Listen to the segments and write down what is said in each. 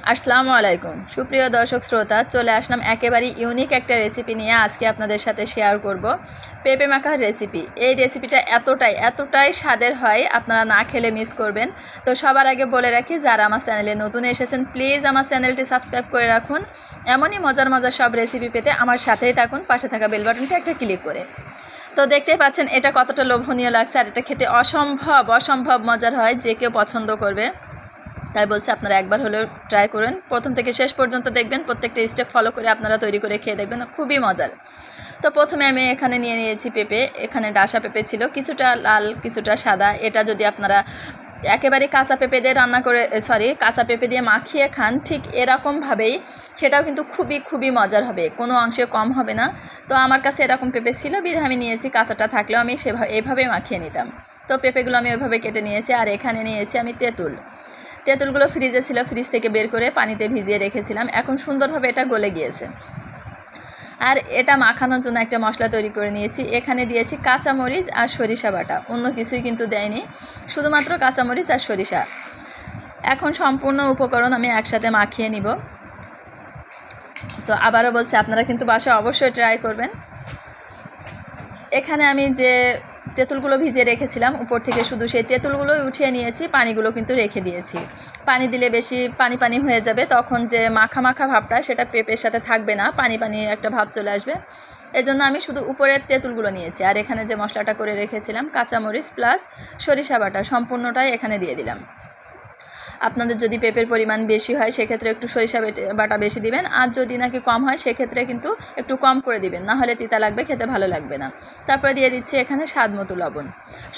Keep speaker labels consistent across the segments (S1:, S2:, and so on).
S1: আসসালামু আলাইকুম সুপ্রিয় দর্শক শ্রোতা, চলে আসলাম একেবারেই ইউনিক একটা রেসিপি নিয়ে। আজকে আপনাদের সাথে শেয়ার করব পেঁপে মাখার রেসিপি। এই রেসিপিটা এতটাই স্বাদের হয়, আপনারা না খেলে মিস করবেন। তো সবার আগে বলে রাখি, যারা আমার চ্যানেলে নতুন এসেছেন প্লিজ আমার চ্যানেলটি সাবস্ক্রাইব করে রাখুন। এমনই মজার সব রেসিপি পেতে আমার সাথেই থাকুন, পাশে থাকা বেল বাটনটা একটা ক্লিক করে। তো দেখতেই পাচ্ছেন এটা কতটা লোভনীয় লাগছে, আর এটা খেতে অসম্ভব মজার হয়, যে কেউ পছন্দ করবে। তাই বলছি আপনারা একবার হলেও ট্রাই করুন, প্রথম থেকে শেষ পর্যন্ত দেখবেন, প্রত্যেকটা স্টেপ ফলো করে আপনারা তৈরি করে খেয়ে দেখবেন, খুবই মজার। তো প্রথমে আমি এখানে নিয়ে নিয়েছি পেঁপে। এখানে ডাসা পেঁপে ছিল, কিছুটা লাল কিছুটা সাদা। এটা যদি আপনারা একেবারে কাঁচা পেঁপে দিয়ে কাঁচা পেঁপে দিয়ে মাখিয়ে খান ঠিক এরকমভাবেই, সেটাও কিন্তু খুবই মজার হবে, কোনো অংশে কম হবে না। তো আমার কাছে এরকম পেঁপে ছিল, বিধায় আমি নিয়েছি। কাঁচাটা থাকলেও আমি এইভাবে মাখিয়ে নিতাম। তো পেঁপেগুলো আমি ওইভাবে কেটে নিয়েছি। আর এখানে নিয়েছি আমি তেঁতুলগুলো ফ্রিজে ছিল, ফ্রিজ থেকে বের করে পানিতে ভিজিয়ে রেখেছিলাম। এখন সুন্দরভাবে এটা গলে গিয়েছে। আর এটা মাখানোর জন্য একটা মশলা তৈরি করে নিয়েছি। এখানে দিয়েছি কাঁচামরিচ আর সরিষা বাটা, অন্য কিছুই কিন্তু দেয়নি, শুধুমাত্র কাঁচামরিচ আর সরিষা। এখন সম্পূর্ণ উপকরণ আমি একসাথে মাখিয়ে নিব। তো আবারও বলছি, আপনারা কিন্তু বাসায় অবশ্যই ট্রাই করবেন। এখানে আমি যে তেঁতুলগুলো ভিজিয়ে রেখেছিলাম, উপর থেকে শুধু সেই তেঁতুলগুলোই উঠিয়ে নিয়েছি, পানিগুলো কিন্তু রেখে দিয়েছি। পানি দিলে বেশি পানি হয়ে যাবে, তখন যে মাখা ভাবটা সেটা পেঁপের সাথে থাকবে না, পানি একটা ভাব চলে আসবে। এজন্য আমি শুধু উপরের তেঁতুলগুলো নিয়েছি। আর এখানে যে মশলাটা করে রেখেছিলাম, কাঁচামরিচ প্লাস সরিষা বাটা সম্পূর্ণটাই এখানে দিয়ে দিলাম। আপনাদের যদি পেঁপের পরিমাণ বেশি হয় সেক্ষেত্রে একটু সরিষা বাটা বেশি দিবেন, আর যদি নাকি কম হয় সেক্ষেত্রে কিন্তু একটু কম করে দিবেন, না হলে তিতা লাগবে, খেতে ভালো লাগবে না। তারপরে দিয়ে দিচ্ছি এখানে স্বাদ মতো লবণ।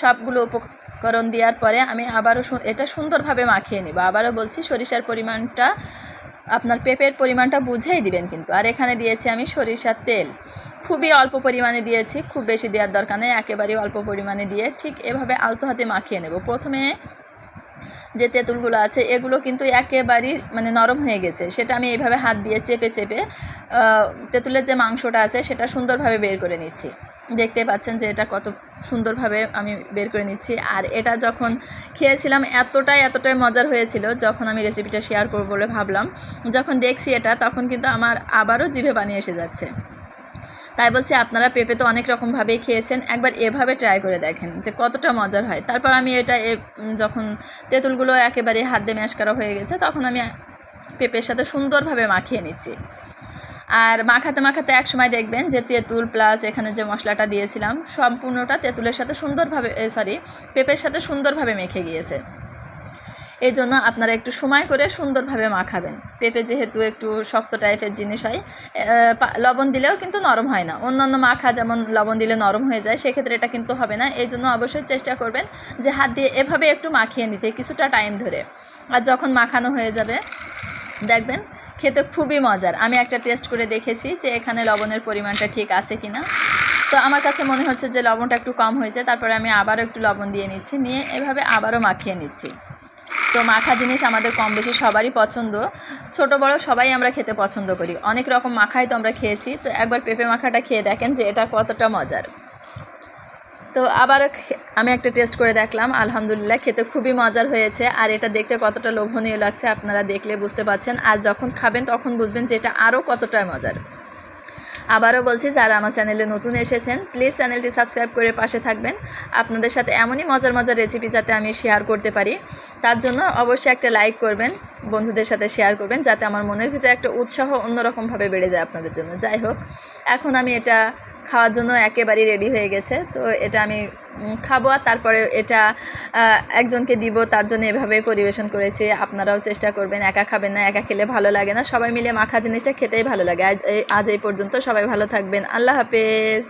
S1: সবগুলো উপকরণ দেওয়ার পরে আমি আবারও এটা সুন্দরভাবে মাখিয়ে নিব। আবারও বলছি, সরিষার পরিমাণটা আপনার পেঁপের পরিমাণটা বুঝেই দিবেন কিন্তু। আর এখানে দিয়েছি আমি সরিষার তেল, খুবই অল্প পরিমাণে দিয়েছি, খুব বেশি দেওয়ার দরকার নেই, একেবারেই অল্প পরিমাণে দিয়ে ঠিক এভাবে আলতো হাতে মাখিয়ে নেব। প্রথমে যে তেঁতুলগুলো আছে এগুলো কিন্তু একেবারেই নরম হয়ে গেছে, সেটা আমি এইভাবে হাত দিয়ে চেপে তেঁতুলের যে মাংসটা আছে সেটা সুন্দরভাবে বের করে নিচ্ছি। দেখতে পাচ্ছেন যে এটা কত সুন্দরভাবে আমি বের করে নিচ্ছি। আর এটা যখন খেয়েছিলাম এতটাই মজার হয়েছিল, যখন আমি রেসিপিটা শেয়ার করব বলে ভাবলাম, যখন দেখছি এটা তখন কিন্তু আমার আবারও জিভে পানি এসে যাচ্ছে। তাই বলছি, আপনারা পেঁপে তো অনেক রকমভাবেই খেয়েছেন, একবার এভাবে ট্রাই করে দেখেন যে কতটা মজার হয়। তারপর আমি এটা যখন তেঁতুলগুলো একেবারে হাত দিয়ে ম্যাশ করা হয়ে গেছে, তখন আমি পেঁপের সাথে সুন্দরভাবে মাখিয়ে নিচ্ছি। আর মাখাতে একসময় দেখবেন যে তেঁতুল প্লাস এখানে যে মশলাটা দিয়েছিলাম সম্পূর্ণটা তেঁতুলের সাথে পেঁপের সাথে সুন্দরভাবে মেখে গিয়েছে। এই জন্য আপনারা একটু সময় করে সুন্দরভাবে মাখাবেন। পেঁপে যেহেতু একটু শক্ত টাইপের জিনিস হয়, লবণ দিলেও কিন্তু নরম হয় না। অন্যান্য মাখা যেমন লবণ দিলে নরম হয়ে যায়, সেক্ষেত্রে এটা কিন্তু হবে না। এই জন্য অবশ্যই চেষ্টা করবেন যে হাত দিয়ে এভাবে একটু মাখিয়ে নিতে কিছুটা টাইম ধরে। আর যখন মাখানো হয়ে যাবে দেখবেন খেতে খুবই মজার। আমি একটা টেস্ট করে দেখেছি যে এখানে লবণের পরিমাণটা ঠিক আছে কি না। তো আমার কাছে মনে হচ্ছে যে লবণটা একটু কম হয়েছে। তারপরে আমি আবারও একটু লবণ দিয়ে নিচ্ছি, নিয়ে এভাবে আবারও মাখিয়ে নিচ্ছি। তো মাখা জিনিস আমাদের কম বেশি সবারই পছন্দ, ছোট বড় সবাই আমরা খেতে পছন্দ করি। অনেক রকম মাখাই তো আমরা খেয়েছি, তো একবার পেঁপে মাখাটা খেয়ে দেখেন যে এটা কতটা মজার। তো আবার আমি একটা টেস্ট করে দেখলাম, আলহামদুলিল্লাহ খেতে খুবই মজার হয়েছে। আর এটা দেখতে কতটা লোভনীয় লাগছে আপনারা দেখলে বুঝতে পারছেন, আর যখন খাবেন তখন বুঝবেন যে এটা আরও কতটা মজার। আবারও বলছি, যারা আমার চ্যানেলে নতুন এসেছেন প্লিজ চ্যানেলটি সাবস্ক্রাইব করে পাশে থাকবেন। আপনাদের সাথে এমনই মজার রেসিপি যাতে আমি শেয়ার করতে পারি, তার জন্য অবশ্যই একটা লাইক করবেন, বন্ধুদের সাথে শেয়ার করবেন, যাতে আমার মনের ভিতরে একটা উৎসাহ অন্যরকমভাবে বেড়ে যায় আপনাদের জন্য। যাই হোক, এখন আমি এটা খাওয়ার জন্য একেবারেই রেডি হয়ে গেছে। তো এটা আমি খাবো, আর তারপরে এটা একজনকে দিব, তার জন্য এভাবে পরিবেশন করেছি। আপনারাও চেষ্টা করবেন, একা খাবেন না, একা খেলে ভালো লাগে না, সবাই মিলে মাখা জিনিসটা খেতেই ভালো লাগে। আজ এই পর্যন্ত, সবাই ভালো থাকবেন, আল্লাহ হাফেজ।